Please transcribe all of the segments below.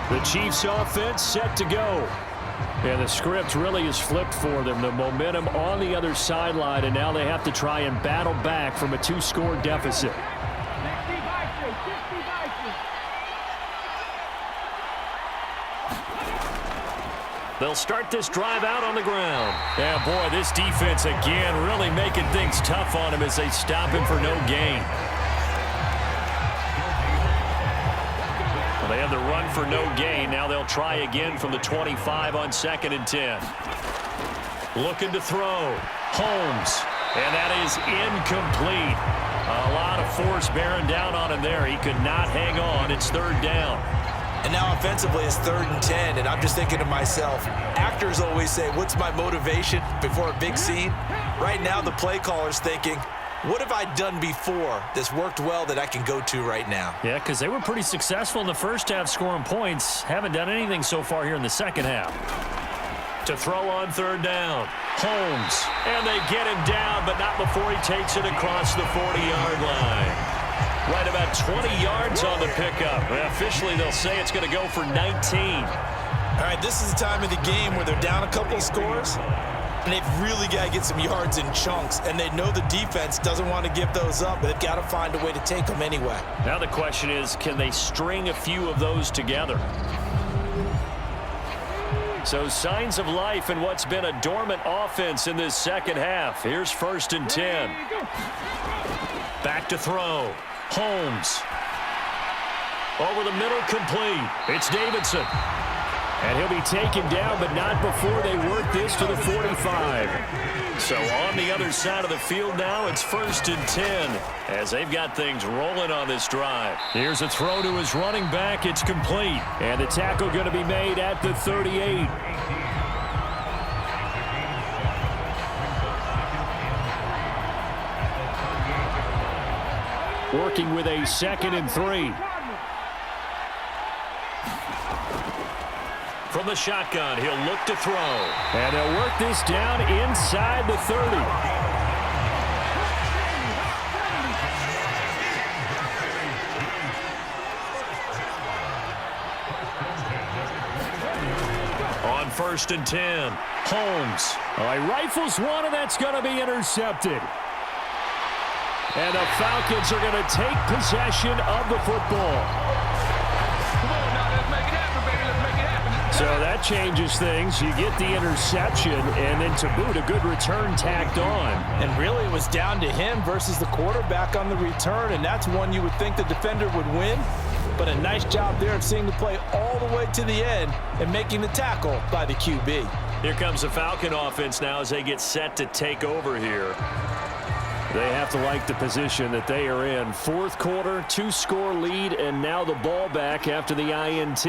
The Chiefs offense set to go. And the script really is flipped for them. The momentum on the other sideline, and now they have to try and battle back from a 2-score deficit. They'll start this drive out on the ground. Yeah, boy, this defense again really making things tough on him as they stop him for no gain. Well, they had the run for no gain. Now they'll try again from the 25 on 2nd and 10. Looking to throw. Holmes. And that is incomplete. A lot of force bearing down on him there. He could not hang on. It's 3rd down. And now offensively it's 3rd and 10, and I'm just thinking to myself, actors always say, what's my motivation before a big scene? Right now the play caller's thinking, what have I done before that's worked well that I can go to right now? Yeah, because they were pretty successful in the first half scoring points. Haven't done anything so far here in the second half. To throw on 3rd down. Holmes. And they get him down, but not before he takes it across the 40-yard line. Right about 20 yards on the pickup. Well, officially, they'll say it's going to go for 19. All right, this is the time of the game where they're down a couple of scores, and they've really got to get some yards in chunks, and they know the defense doesn't want to give those up, but they've got to find a way to take them anyway. Now the question is, can they string a few of those together? So signs of life in what's been a dormant offense in this second half. Here's 1st and 10. Back to throw. Holmes. Over the middle, complete. It's Davidson. And he'll be taken down, but not before they work this to the 45. So on the other side of the field now, it's 1st and 10 as they've got things rolling on this drive. Here's a throw to his running back. It's complete. And the tackle going to be made at the 38. Working with a 2nd and 3. From the shotgun, he'll look to throw. And he'll work this down inside the 30. On 1st and 10, Holmes. He rifles one, and that's going to be intercepted. And the Falcons are going to take possession of the football. Come on now, let's make it happen, baby. Let's make it happen. So that changes things. You get the interception, and then to boot, a good return tacked on. And really it was down to him versus the quarterback on the return, and that's one you would think the defender would win. But a nice job there of seeing the play all the way to the end and making the tackle by the QB. Here comes the Falcon offense now as they get set to take over here. They have to like the position that they are in. 4th quarter, 2-score lead, and now the ball back after the INT.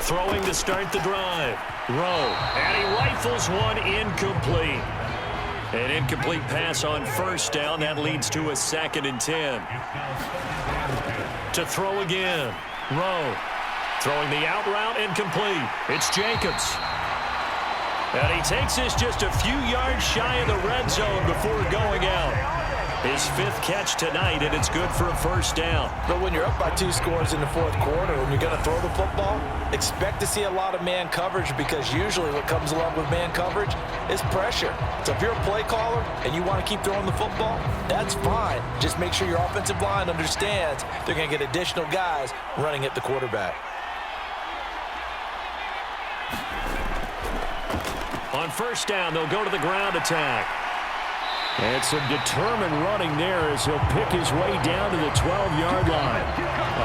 Throwing to start the drive. Rowe, and he rifles one incomplete. An incomplete pass on 1st down. That leads to a 2nd and 10. To throw again. Rowe throwing the out route incomplete. It's Jacobs. And he takes this just a few yards shy of the red zone before going out. His 5th catch tonight, and it's good for a 1st down. But when you're up by 2 scores in the 4th quarter and you're going to throw the football, expect to see a lot of man coverage, because usually what comes along with man coverage is pressure. So if you're a play caller and you want to keep throwing the football, that's fine. Just make sure your offensive line understands they're going to get additional guys running at the quarterback. On 1st down, they'll go to the ground attack. And some determined running there as he'll pick his way down to the 12-yard line.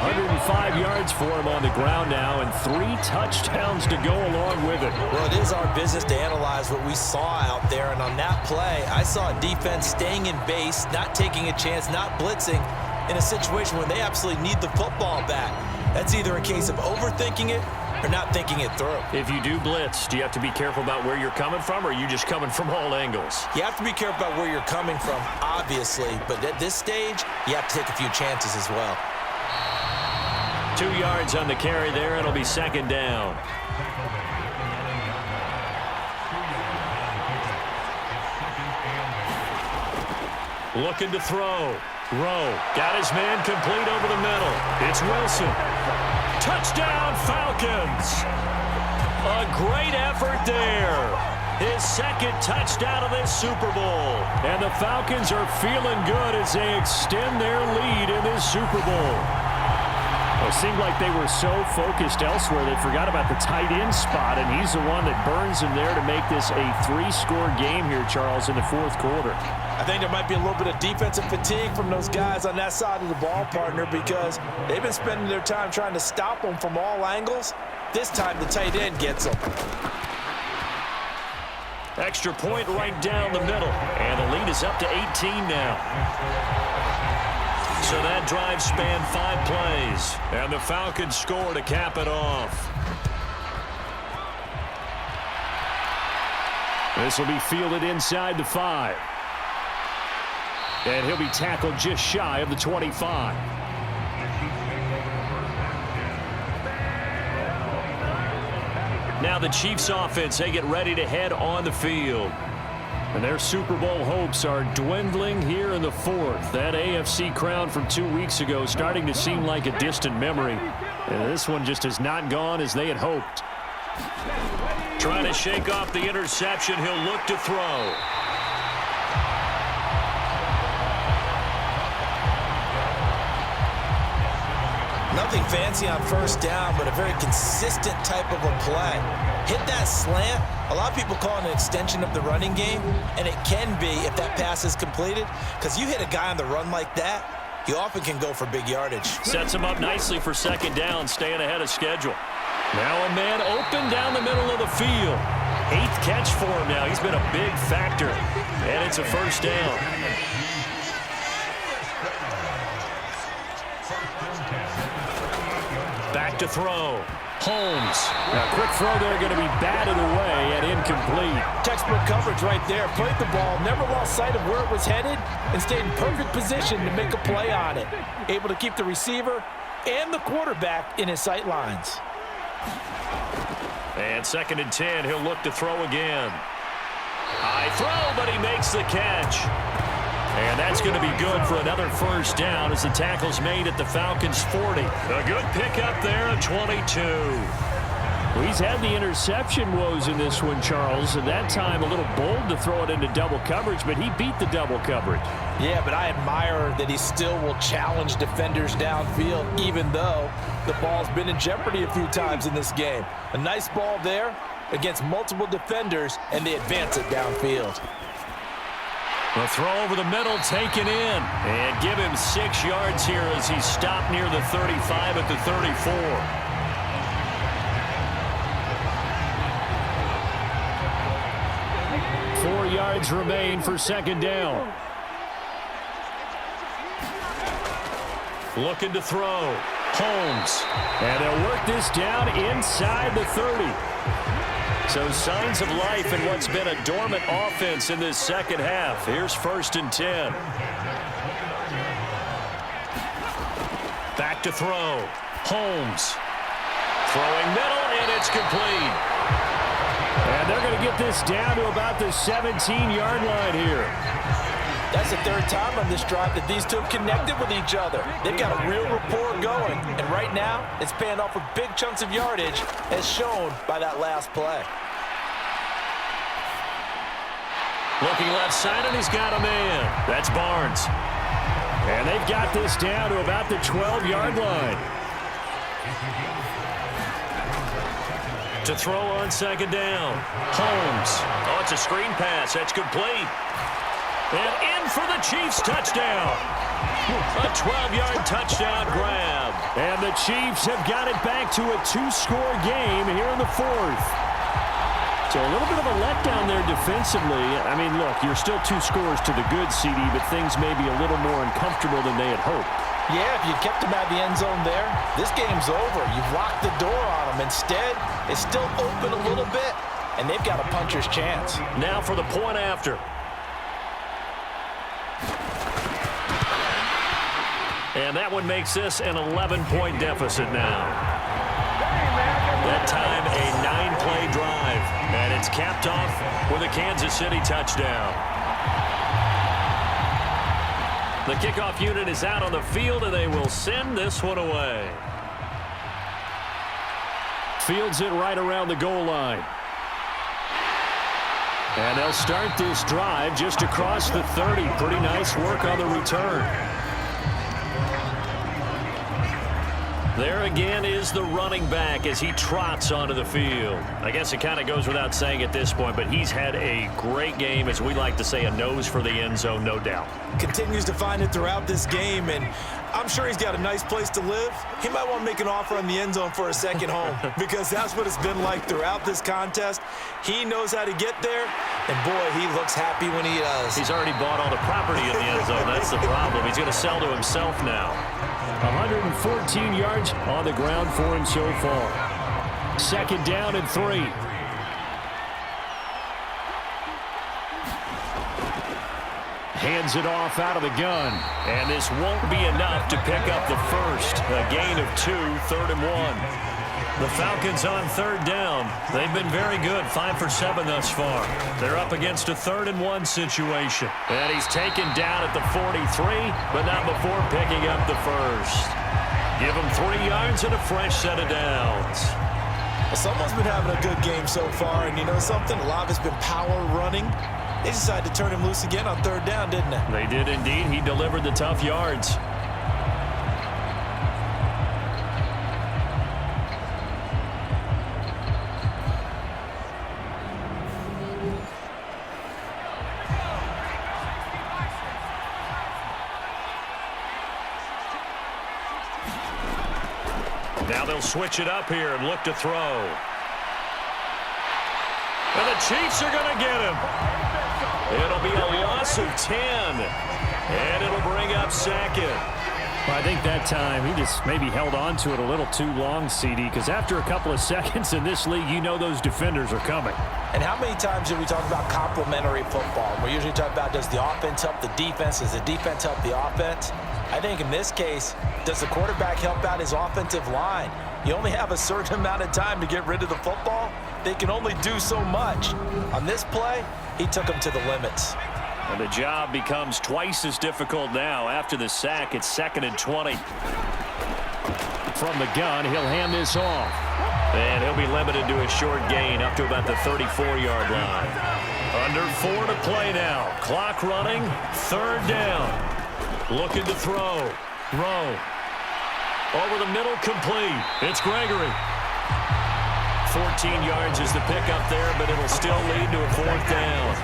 105 yards for him on the ground now, and 3 touchdowns to go along with it. Well, it is our business to analyze what we saw out there, and on that play, I saw a defense staying in base, not taking a chance, not blitzing, in a situation where they absolutely need the football back. That's either a case of overthinking it or not thinking it through. If you do blitz, do you have to be careful about where you're coming from, or are you just coming from all angles? You have to be careful about where you're coming from, obviously, but at this stage, you have to take a few chances as well. 2 yards on the carry there. It'll be 2nd down. Looking to throw. Rowe got his man complete over the middle. It's Wilson. Touchdown! Touchdown, Falcons. A great effort there. His second touchdown of this Super Bowl. And the Falcons are feeling good as they extend their lead in this Super Bowl. Well, it seemed like they were so focused elsewhere they forgot about the tight end spot, and he's the one that burns him there to make this a 3-score game here, Charles, in the fourth quarter. I think there might be a little bit of defensive fatigue from those guys on that side of the ball, partner, because they've been spending their time trying to stop them from all angles. This time the tight end gets them. Extra point right down the middle, and the lead is up to 18 now. So that drive spanned 5 plays, and the Falcons score to cap it off. This will be fielded inside the 5. And he'll be tackled just shy of the 25. Now the Chiefs offense, they get ready to head on the field. And their Super Bowl hopes are dwindling here in the fourth. That AFC crown from 2 weeks ago starting to seem like a distant memory. And this one just has not gone as they had hoped. Trying to shake off the interception, he'll look to throw. Nothing fancy on first down, but a very consistent type of a play. Hit that slant. A lot of people call it an extension of the running game, and it can be if that pass is completed, because you hit a guy on the run like that, he often can go for big yardage. Sets him up nicely for second down, staying ahead of schedule. Now a man open down the middle of the field. 8th catch for him now. He's been a big factor, and it's a first down. Back to throw. Holmes. Now, quick throw there, going to be batted away and incomplete. Textbook coverage right there. Played the ball, never lost sight of where it was headed, and stayed in perfect position to make a play on it. Able to keep the receiver and the quarterback in his sight lines. And 2nd and 10, he'll look to throw again. High throw, but he makes the catch. And that's going to be good for another first down as the tackle's made at the Falcons' 40. A good pickup there at 22. Well, he's had the interception woes in this one, Charles, and that time a little bold to throw it into double coverage, but he beat the double coverage. Yeah, but I admire that he still will challenge defenders downfield, even though the ball's been in jeopardy a few times in this game. A nice ball there against multiple defenders, and they advance it downfield. The throw over the middle, taken in. And give him 6 yards here as he stopped near the 35 at the 34. 4 yards remain for second down. Looking to throw. Holmes. And they'll work this down inside the 30. So signs of life in what's been a dormant offense in this second half. Here's 1st and 10. Back to throw. Holmes. Throwing middle, and it's complete. And they're going to get this down to about the 17-yard line here. That's the 3rd time on this drive that these two have connected with each other. They've got a real rapport going, and right now it's paying off with big chunks of yardage, as shown by that last play. Looking left side, and he's got a man. That's Barnes. And they've got this down to about the 12-yard line. To throw on second down. Holmes. Oh, it's a screen pass. That's complete. And in for the Chiefs touchdown. A 12-yard touchdown grab. And the Chiefs have got it back to a 2-score game here in the fourth. So a little bit of a letdown there defensively. I mean, look, you're still 2 scores to the good, CD, but things may be a little more uncomfortable than they had hoped. Yeah, if you kept them out of the end zone there, this game's over. You've locked the door on them. Instead, it's still open a little bit, and they've got a puncher's chance. Now for the point after. And that one makes this an 11-point deficit now. That time, a 9-play drive. And it's capped off with a Kansas City touchdown. The kickoff unit is out on the field, and they will send this one away. Fields it right around the goal line. And they'll start this drive just across the 30. Pretty nice work on the return. There again is the running back as he trots onto the field. I guess it kind of goes without saying at this point, but he's had a great game, as we like to say, a nose for the end zone, no doubt. Continues to find it throughout this game, and I'm sure he's got a nice place to live. He might want to make an offer on the end zone for a second home because that's what it's been like throughout this contest. He knows how to get there, and boy, he looks happy when he does. He's already bought all the property in the end zone. That's the problem. He's going to sell to himself now. 114 yards on the ground for him so far. Second down and 3. Hands it off out of the gun. And this won't be enough to pick up the first. A gain of 2, 3rd and 1. The Falcons on 3rd down. They've been very good, 5 for 7 thus far. They're up against a 3rd and 1 situation. And he's taken down at the 43, but not before picking up the first. Give him 3 yards and a fresh set of downs. Well, someone's been having a good game so far, and you know something? A lot of it's been power running. They decided to turn him loose again on 3rd down, didn't they? They did indeed. He delivered the tough yards. Now they'll switch it up here and look to throw. And the Chiefs are going to get him. It'll be a loss of 10. And it'll bring up 2nd. Well, I think that time he just maybe held on to it a little too long, CD, because after a couple of seconds in this league, you know those defenders are coming. And how many times do we talk about complementary football? We usually talk about, does the offense help the defense? Does the defense help the offense? I think in this case, does the quarterback help out his offensive line? You only have a certain amount of time to get rid of the football. They can only do so much. On this play, he took them to the limits. And the job becomes twice as difficult now after the sack. It's 2nd and 20. From the gun, he'll hand this off. And he'll be limited to a short gain up to about the 34-yard line. Under 4 to play now. Clock running. 3rd down. Looking to throw. Rowe. Over the middle, complete. It's Gregory. 14 yards is the pickup there, but it'll still lead to a 4th down.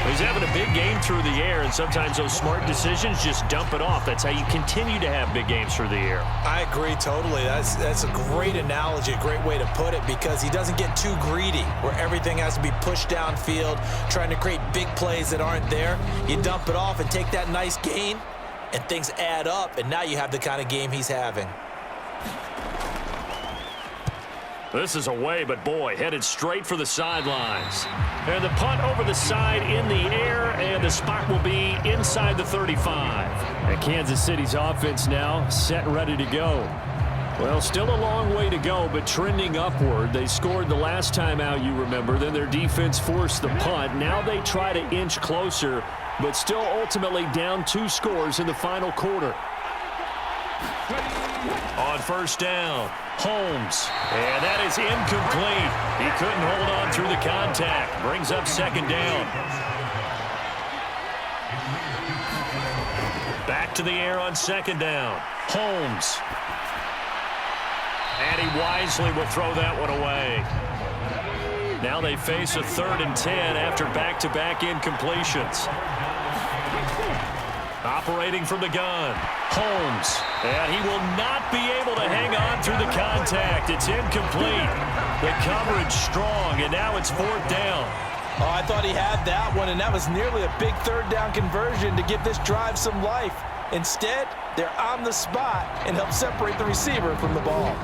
He's having a big game through the air, and sometimes those smart decisions just dump it off. That's how you continue to have big games through the air. I agree totally. That's a great analogy, a great way to put it, because he doesn't get too greedy where everything has to be pushed downfield, trying to create big plays that aren't there. You dump it off and take that nice gain, and things add up, and now you have the kind of game he's having. This is away, but boy, headed straight for the sidelines. And the punt over the side in the air, and the spot will be inside the 35. And Kansas City's offense now set and ready to go. Well, still a long way to go, but trending upward. They scored the last time out, you remember. Then their defense forced the punt. Now they try to inch closer, but still ultimately down 2 scores in the final quarter. On 1st down, Holmes. And that is incomplete. He couldn't hold on through the contact. Brings up 2nd down. Back to the air on 2nd down. Holmes. And he wisely will throw that one away. Now they face a 3rd and 10 after back-to-back incompletions. Operating from the gun, Holmes. And he will not be able to hang on through the contact. It's incomplete. The coverage strong, and now it's 4th down. Oh, I thought he had that one, and that was nearly a big 3rd down conversion to give this drive some life. Instead, they're on the spot and help separate the receiver from the ball.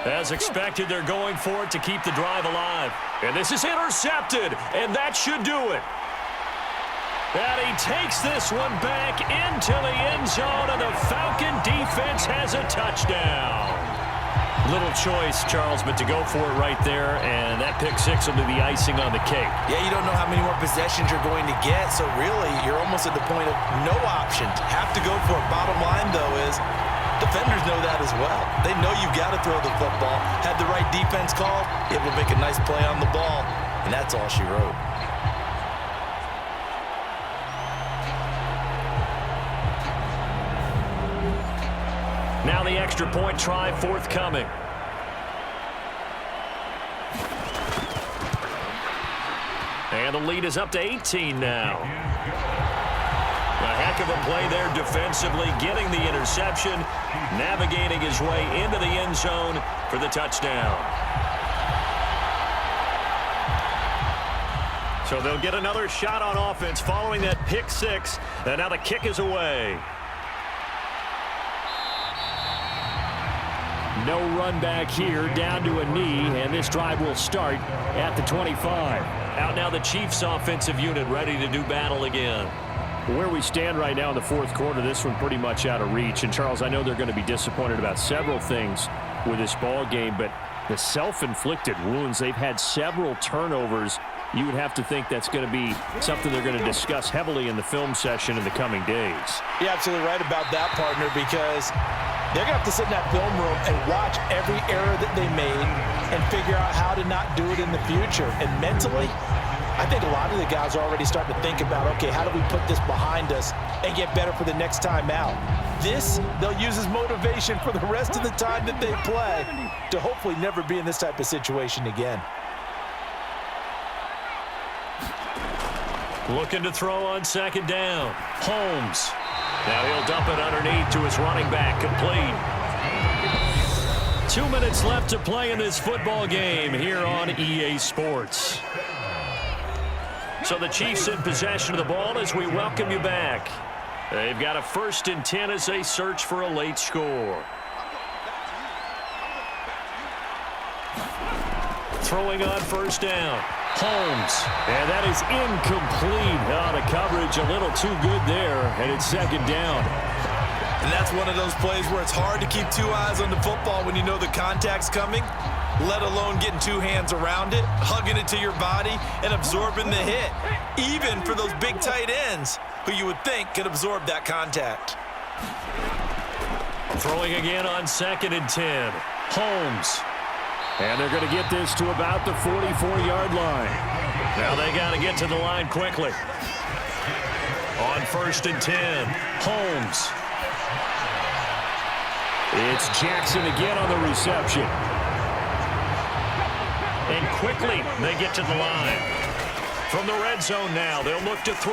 As expected, they're going for it to keep the drive alive. And this is intercepted, and that should do it. And he takes this one back into the end zone, and the Falcon defense has a touchdown. Little choice, Charles, but to go for it right there, and that pick six will be the icing on the cake. Yeah, you don't know how many more possessions you're going to get, so really you're almost at the point of no option. Have to go for it. Bottom line, though, is defenders know that as well. They know you've got to throw the football. Had the right defense called, able to make a nice play on the ball, and that's all she wrote. Now the extra point try forthcoming. And the lead is up to 18 now. A heck of a play there defensively, getting the interception, navigating his way into the end zone for the touchdown. So they'll get another shot on offense following that pick six, and now the kick is away. No run back here, down to a knee, and this drive will start at the 25. Out now the Chiefs offensive unit ready to do battle again. Where we stand right now in the fourth quarter, this one pretty much out of reach. And, Charles, I know they're going to be disappointed about several things with this ball game, but the self-inflicted wounds, they've had several turnovers. You would have to think that's going to be something they're going to discuss heavily in the film session in the coming days. You're absolutely right about that, partner, because they're going to have to sit in that film room and watch every error that they made and figure out how to not do it in the future. And mentally, I think a lot of the guys are already starting to think about, okay, how do we put this behind us and get better for the next time out? This, they'll use as motivation for the rest of the time that they play to hopefully never be in this type of situation again. Looking to throw on second down. Holmes. Now he'll dump it underneath to his running back. Complete. 2 minutes left to play in this football game here on EA Sports. So the Chiefs in possession of the ball as we welcome you back. They've got a 1st and 10 as they search for a late score. Throwing on first down. Holmes. And that is incomplete. The coverage a little too good there, and it's second down. And that's one of those plays where it's hard to keep two eyes on the football when you know the contact's coming, let alone getting two hands around it, hugging it to your body, and absorbing the hit, even for those big tight ends who you would think could absorb that contact. Throwing again on 2nd and 10. Holmes. And they're going to get this to about the 44-yard line. Now they got to get to the line quickly. On 1st and 10, Holmes. It's Jackson again on the reception. And quickly they get to the line. From the red zone now, they'll look to throw.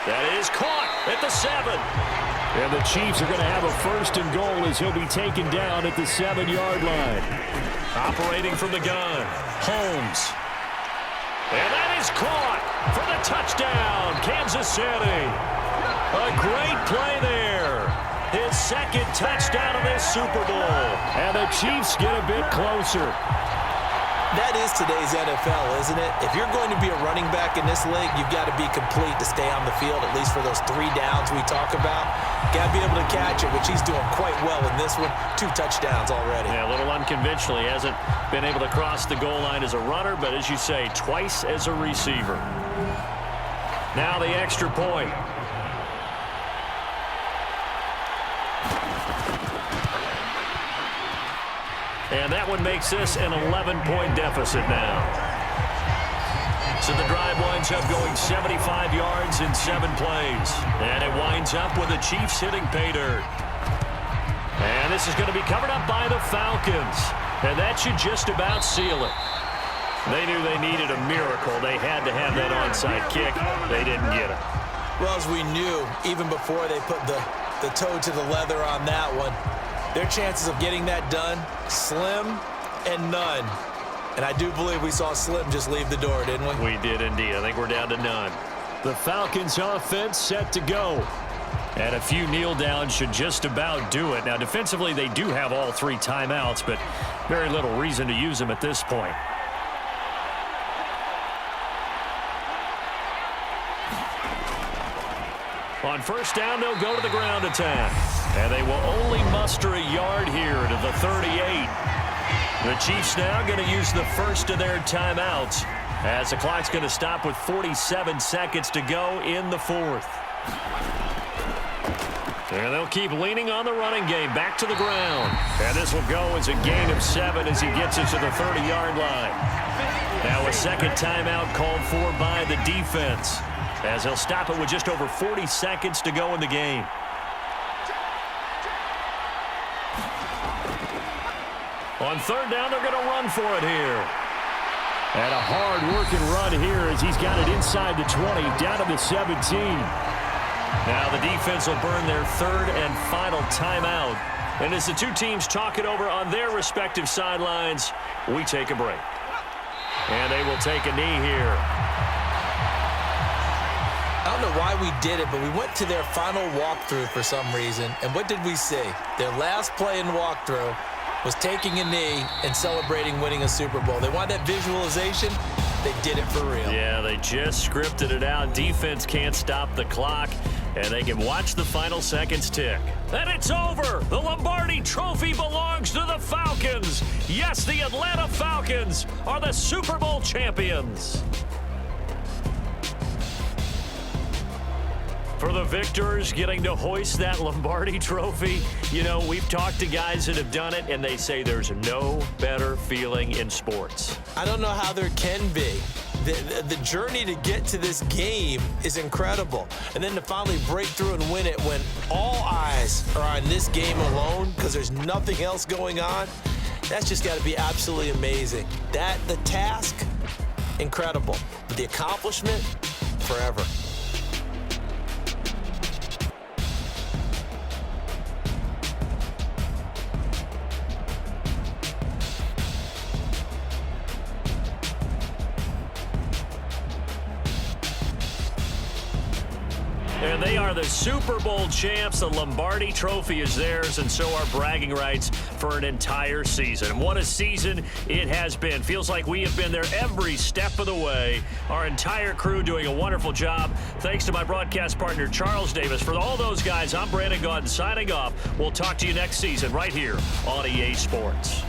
That is caught at the 7. And the Chiefs are going to have a 1st and goal as he'll be taken down at the 7-yard line. Operating from the gun, Holmes. And that is caught for the touchdown, Kansas City. A great play there. His 2nd touchdown of this Super Bowl. And the Chiefs get a bit closer. That is today's NFL, isn't it? If you're going to be a running back in this league, you've got to be complete to stay on the field, at least for those 3 downs we talk about. Got to be able to catch it, which he's doing quite well in this one. 2 touchdowns already. Yeah, a little unconventional. He hasn't been able to cross the goal line as a runner, but as you say, twice as a receiver. Now the extra point. And that one makes this an 11-point deficit now. So the drive winds up going 75 yards in 7 plays. And it winds up with the Chiefs hitting pay dirt. And this is going to be covered up by the Falcons. And that should just about seal it. They knew they needed a miracle. They had to have that onside kick. They didn't get it. Well, as we knew, even before they put the toe to the leather on that one, their chances of getting that done, slim and none. And I do believe we saw Slim just leave the door, didn't we? We did indeed. I think we're down to none. The Falcons offense set to go. And a few kneel downs should just about do it. Now, defensively, they do have all 3 timeouts, but very little reason to use them at this point. On first down, they'll go to the ground attack. And they will only muster a yard here to the 38. The Chiefs now going to use the first of their timeouts as the clock's going to stop with 47 seconds to go in the fourth. And they'll keep leaning on the running game back to the ground. And this will go as a gain of 7 as he gets it to the 30-yard line. Now a second timeout called for by the defense as he'll stop it with just over 40 seconds to go in the game. On third down, they're going to run for it here. And a hard-working run here as he's got it inside the 20, down to the 17. Now the defense will burn their third and final timeout. And as the two teams talk it over on their respective sidelines, we take a break. And they will take a knee here. I don't know why we did it, but we went to their final walkthrough for some reason. And what did we see? Their last play in walkthrough was taking a knee and celebrating winning a Super Bowl. They want that visualization. They did it for real. Yeah, they just scripted it out. Defense can't stop the clock, and they can watch the final seconds tick. And it's over. The Lombardi Trophy belongs to the Falcons. Yes, the Atlanta Falcons are the Super Bowl champions. For the victors getting to hoist that Lombardi Trophy, you know, we've talked to guys that have done it, and they say there's no better feeling in sports. I don't know how there can be. The journey to get to this game is incredible. And then to finally break through and win it when all eyes are on this game alone because there's nothing else going on, that's just got to be absolutely amazing. The task, incredible. The accomplishment, forever. And they are the Super Bowl champs. The Lombardi Trophy is theirs, and so are bragging rights for an entire season. What a season it has been. Feels like we have been there every step of the way. Our entire crew doing a wonderful job. Thanks to my broadcast partner, Charles Davis. For all those guys, I'm Brandon Gaudin signing off. We'll talk to you next season right here on EA Sports.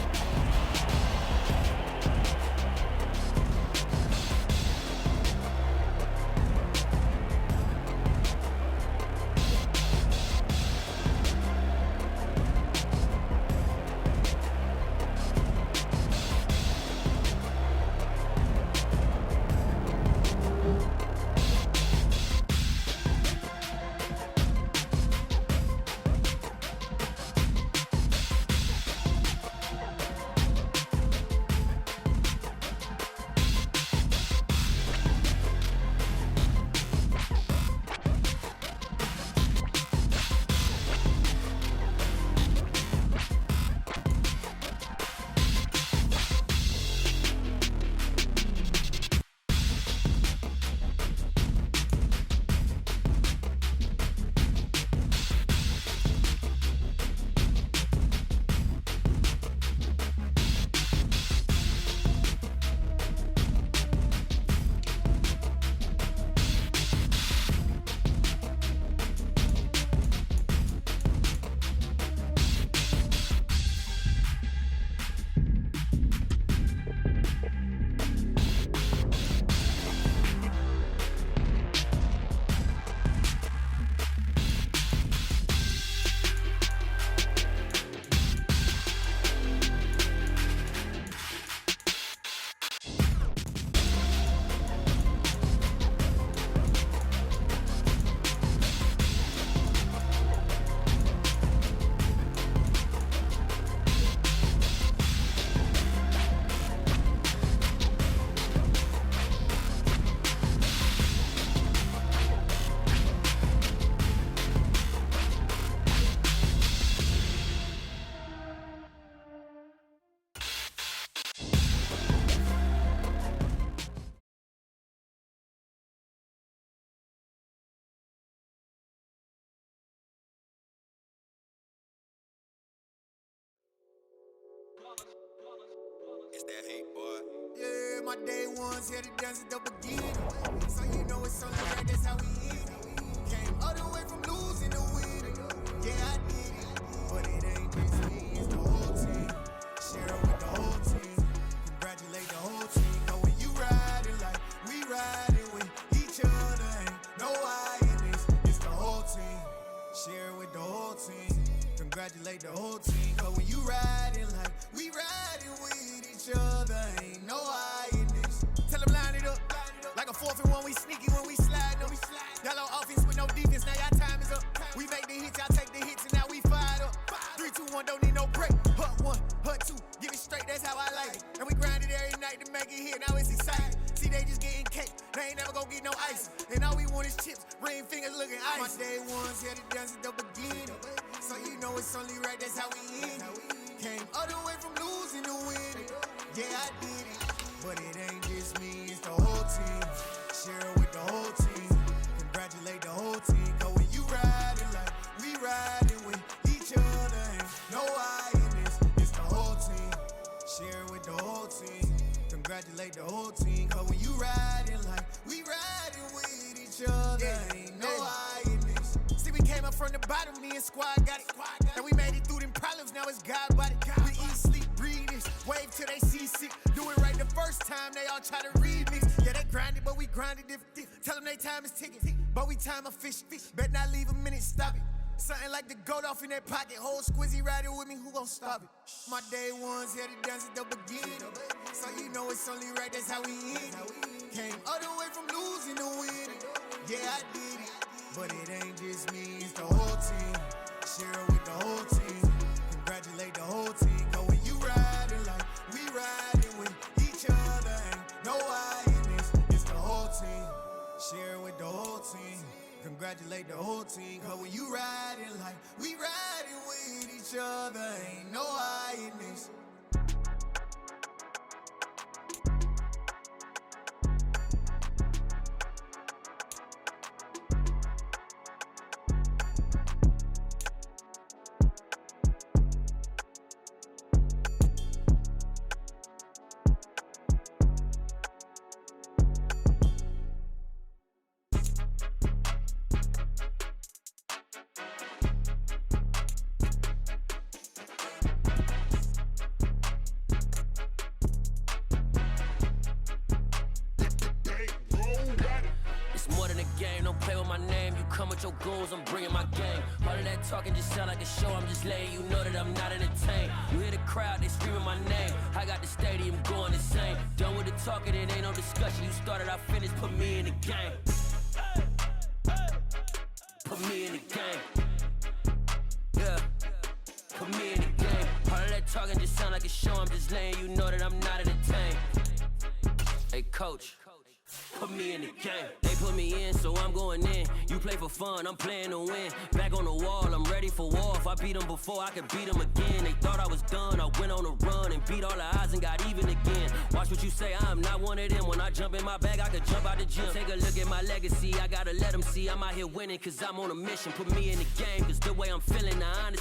It's that hate, boy. Yeah, my day ones here to dance at the beginning. So you know it's only right, that's how we eat it. Came all the way from losing to winning. Yeah, I did it. But it ain't just me, it's the whole team. Share it with the whole team. here, now it's exciting. See, they just getting cake, they ain't never gonna get no ice. And all we want is chips, ring fingers looking ice. My day ones here to dance at the beginning. So you know it's only right, that's how we end it. Came all the way from losing to winning. Yeah, I did it. But it ain't just me, it's the whole team. Share it with the whole team. Congratulate the whole team. Cause when you riding like we riding with each other, ain't no I in this, it's the whole team. Share it with the whole team. Congratulate the whole team. Cause when you riding like we riding with each other, ain't no I in this. See, we came up from the bottom, me and squad got it. And we made it through them problems, now it's God body. We eat, sleep, breathe this, wave till they seasick. Do it right the first time, they all try to remix. Yeah, they grinded, but we grinded different. Tell them they time is ticking, but we time a fish. Bet not leave a minute, stop it. Something like the goat off in that pocket. Whole squizzy riding with me, who gon' stop it? My day ones here to dance at the beginning. So you know it's only right, that's how we end it. Came all the way from losing to winning. Yeah, I did it. But it ain't just me, it's the whole team. Share it with the whole team. Congratulate the whole team. Cause when you riding like we riding with each other, ain't no I in this, it's the whole team. Share it with the whole team. Congratulate the whole team. Cause when you riding like we riding with each other, ain't no I in this. Your goons, I'm bringing my game. All of that talking just sound like a show. I'm just letting you know that I'm not entertained. You hear the crowd, they screaming my name. I got the stadium going insane. Done with the talking, it ain't no discussion. You started, I finished. Put me in the game. Put me in the game. Yeah. Put me in the game. All of that talking just sound like a show. I'm just letting you know that I'm not entertained. Hey, coach. Put me in the game. They put me in, so I'm going in. You play for fun, I'm playing to win. Back on the wall, I'm ready for war. If I beat them before, I can beat them again. They thought I was done, I went on a run and beat all the odds and got even again. Watch what you say, I'm not one of them. When I jump in my bag, I could jump out the gym. Take a look at my legacy, I gotta let them see I'm out here winning, cause I'm on a mission. Put me in the game, cause the way I'm feeling, the honest